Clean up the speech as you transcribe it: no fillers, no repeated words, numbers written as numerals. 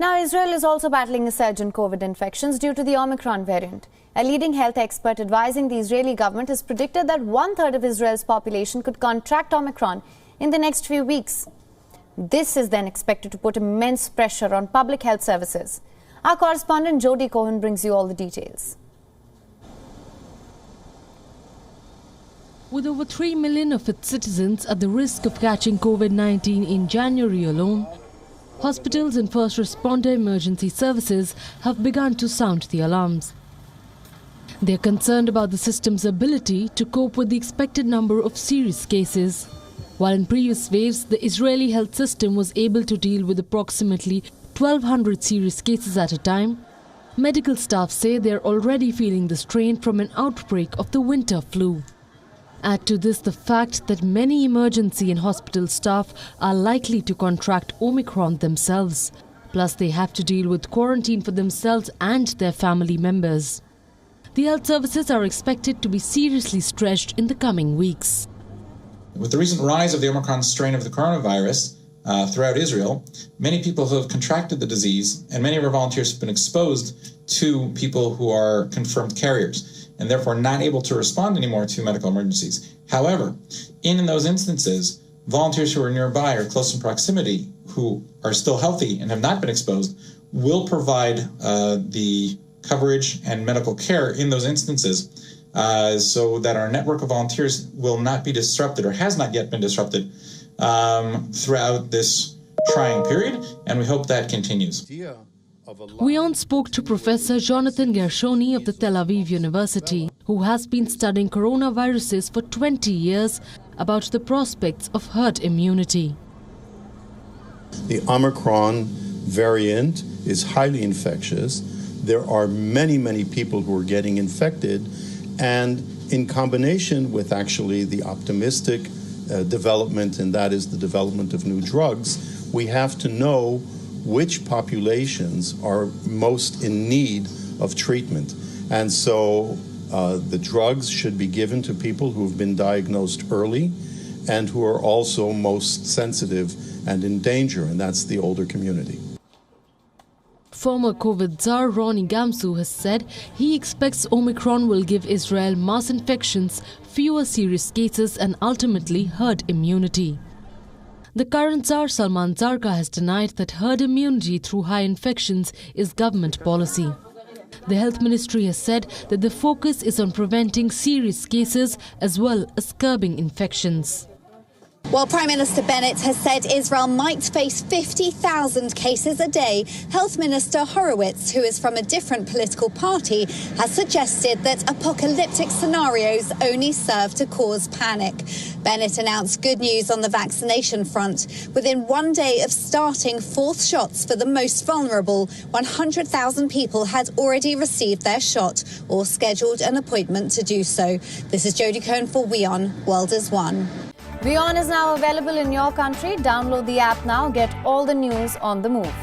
Now, Israel is also battling a surge in COVID infections due to the Omicron variant. A leading health expert advising the Israeli government has predicted that 1/3 of Israel's population could contract Omicron in the next few weeks. This is then expected to put immense pressure on public health services. Our correspondent Jody Cohen brings you all the details. With over 3 million of its citizens at the risk of catching COVID-19 in January alone, hospitals and first responder emergency services have begun to sound the alarms. They are concerned about the system's ability to cope with the expected number of serious cases. While in previous waves, the Israeli health system was able to deal with approximately 1,200 serious cases at a time, medical staff say they are already feeling the strain from an outbreak of the winter flu. Add to this the fact that many emergency and hospital staff are likely to contract Omicron themselves. Plus, they have to deal with quarantine for themselves and their family members. The health services are expected to be seriously stretched in the coming weeks. With the recent rise of the Omicron strain of the coronavirus throughout Israel, many people who have contracted the disease and many of our volunteers have been exposed to people who are confirmed carriers and therefore not able to respond anymore to medical emergencies. However, in those instances, volunteers who are nearby or close in proximity who are still healthy and have not been exposed will provide the coverage and medical care in those instances so that our network of volunteers will not be disrupted or has not yet been disrupted throughout this trying period, and we hope that continues. WION spoke to Professor Jonathan Gershoni of the Tel Aviv University, who has been studying coronaviruses for 20 years, about the prospects of herd immunity. The Omicron variant is highly infectious. There are many people who are getting infected, and in combination with actually the optimistic development, and that is the development of new drugs, we have to know which populations are most in need of treatment. And so the drugs should be given to people who have been diagnosed early and who are also most sensitive and in danger, and that's the older community. Former COVID czar Ronnie Gamsu has said he expects Omicron will give Israel mass infections, fewer serious cases and ultimately herd immunity. The current Tsar Salman Zarqa has denied that herd immunity through high infections is government policy. The health ministry has said that the focus is on preventing serious cases as well as curbing infections. While Prime Minister Bennett has said Israel might face 50,000 cases a day, Health Minister Horowitz, who is from a different political party, has suggested that apocalyptic scenarios only serve to cause panic. Bennett announced good news on the vaccination front. Within 1 day of starting fourth shots for the most vulnerable, 100,000 people had already received their shot or scheduled an appointment to do so. This is Jody Cohen for WION World is One. WION is now available in your country. Download the app now. Get all the news on the move.